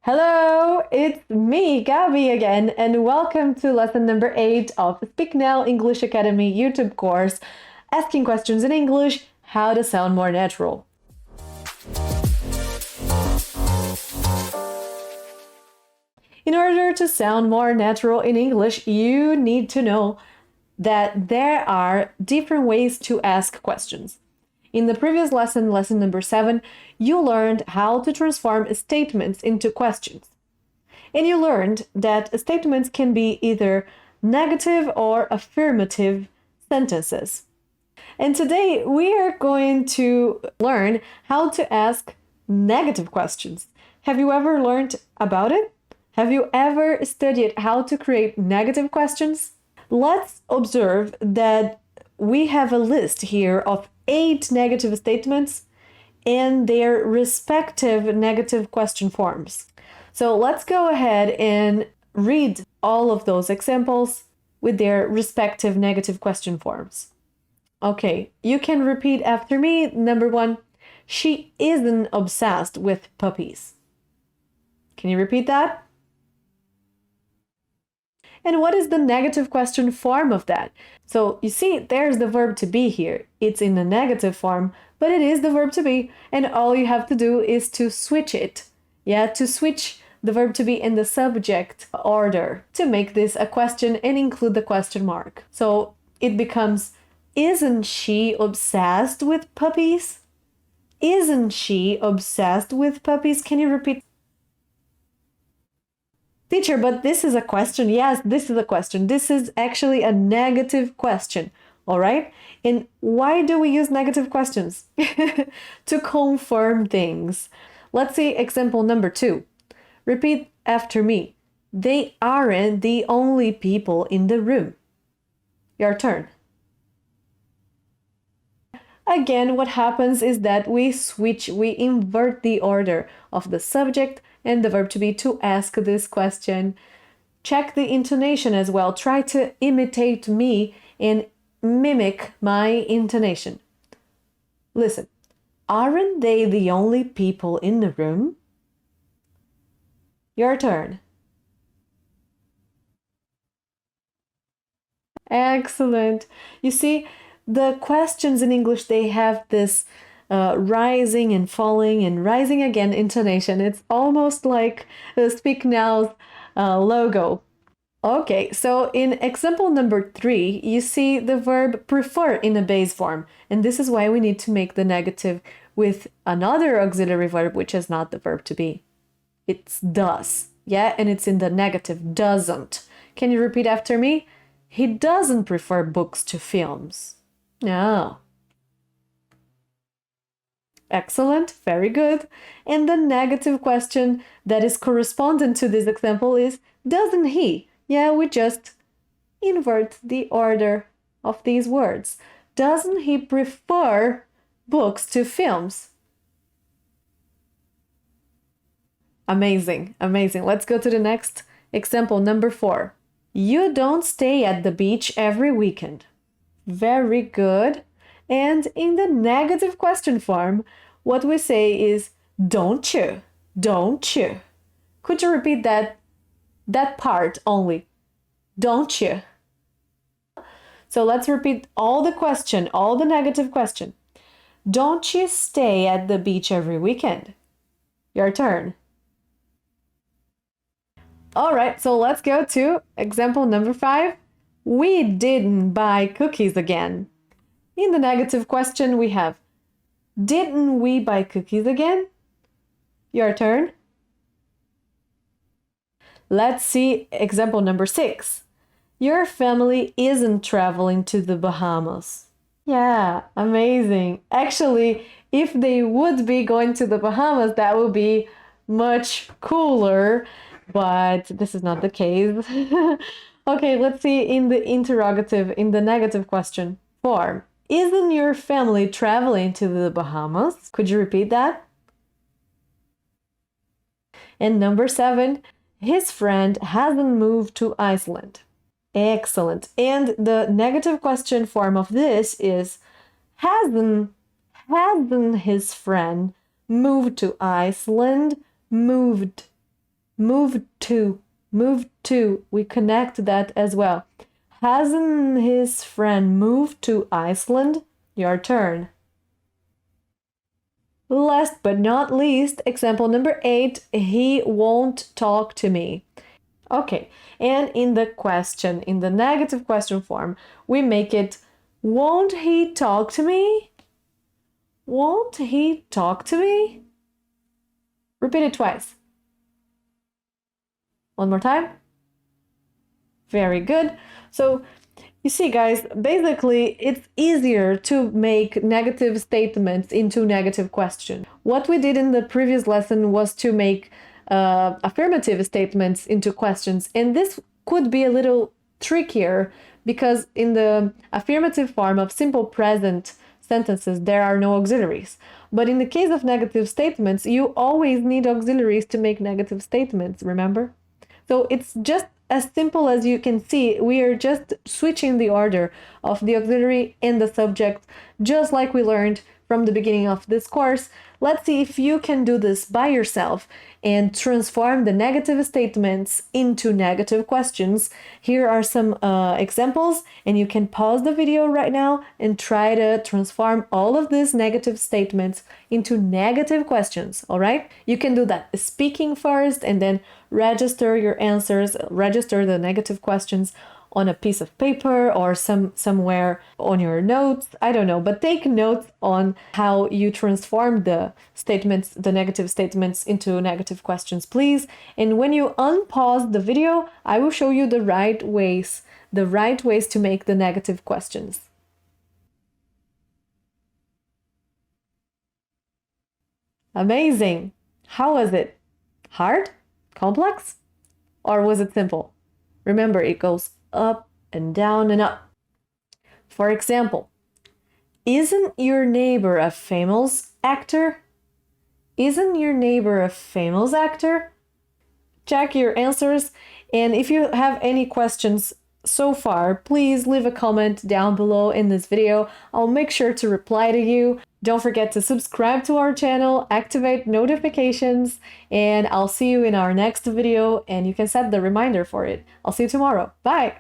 Hello, it's me, Gabby again, and welcome to lesson number 8 of Speak Now English Academy YouTube course, Asking Questions in English, How to Sound More Natural. In order to sound more natural in English, you need to know that there are different ways to ask questions. In the previous lesson, lesson number 7, you learned how to transform statements into questions. And you learned that statements can be either negative or affirmative sentences. And today we are going to learn how to ask negative questions. Have you ever learned about it? Have you ever studied how to create negative questions? Let's observe that we have a list here of 8 negative statements and their respective negative question forms. So let's go ahead and read all of those examples with their respective negative question forms. Okay, you can repeat after me. Number 1, she isn't obsessed with puppies. Can you repeat that? And what is the negative question form of that? So you see, there's the verb to be here. It's in the negative form, but it is the verb to be. And all you have to do is to switch it. Yeah, to switch the verb to be in the subject order to make this a question and include the question mark. So it becomes, isn't she obsessed with puppies? Isn't she obsessed with puppies? Can you repeat? Teacher, but this is a question. Yes, this is a question. This is actually a negative question. All right? And why do we use negative questions? To confirm things. Let's see example number 2. Repeat after me. They aren't the only people in the room. Your turn. Again, what happens is that we invert the order of the subject and the verb to be to ask this question. Check the intonation as well. Try to imitate me and mimic my intonation. Listen, aren't they the only people in the room? Your turn. Excellent. You see, the questions in English, they have this rising and falling and rising again intonation. It's almost like the Speak Now's logo. Okay, so in example number 3, you see the verb prefer in a base form. And this is why we need to make the negative with another auxiliary verb, which is not the verb to be. It's does. Yeah, and it's in the negative, doesn't. Can you repeat after me? He doesn't prefer books to films. No. Excellent, very good. And the negative question that is correspondent to this example is, doesn't he? Yeah, we just invert the order of these words. Doesn't he prefer books to films? Amazing, amazing. Let's go to the next example, number 4. You don't stay at the beach every weekend. Very good. And in the negative question form, what we say is, don't you? Don't you? Could you repeat that part only? Don't you? So let's repeat all the question, all the negative question. Don't you stay at the beach every weekend? Your turn. All right, so let's go to example number 5. We didn't buy cookies again. In the negative question, we have, didn't we buy cookies again? Your turn. Let's see example number 6. Your family isn't traveling to the Bahamas. Yeah, amazing. Actually, if they would be going to the Bahamas, that would be much cooler, but this is not the case. Okay, let's see in the interrogative, in the negative question form. Isn't your family traveling to the Bahamas? Could you repeat that? And number 7, his friend hasn't moved to Iceland. Excellent. And the negative question form of this is, hasn't his friend moved to Iceland? Moved Move to, move to. We connect that as well. Hasn't his friend moved to Iceland? Your turn. Last but not least, example number 8, he won't talk to me. Okay, and in the question, in the negative question form, we make it, won't he talk to me? Won't he talk to me? Repeat it twice. One more time. Very good. So you see, guys, basically, it's easier to make negative statements into negative questions. What we did in the previous lesson was to make affirmative statements into questions, and this could be a little trickier because in the affirmative form of simple present sentences, there are no auxiliaries. But in the case of negative statements, you always need auxiliaries to make negative statements, remember? So it's just as simple as you can see. We are just switching the order of the auxiliary and the subject, just like we learned from the beginning of this course. Let's see if you can do this by yourself and transform the negative statements into negative questions. Here are some examples, and you can pause the video right now and try to transform all of these negative statements into negative questions, all right? You can do that speaking first and then register your answers, register the negative questions on a piece of paper or somewhere on your notes. I don't know, but take notes on how you transform the statements, the negative statements, into negative questions, please. And when you unpause the video, I will show you the right ways to make the negative questions. Amazing. How was it? Hard? Complex? Or was it simple? Remember, it goes up and down and up. For example, isn't your neighbor a famous actor? Isn't your neighbor a famous actor? Check your answers, and if you have any questions so far, please leave a comment down below in this video. I'll make sure to reply to you. Don't forget to subscribe to our channel, activate notifications, and I'll see you in our next video, and you can set the reminder for it. I'll see you tomorrow. Bye!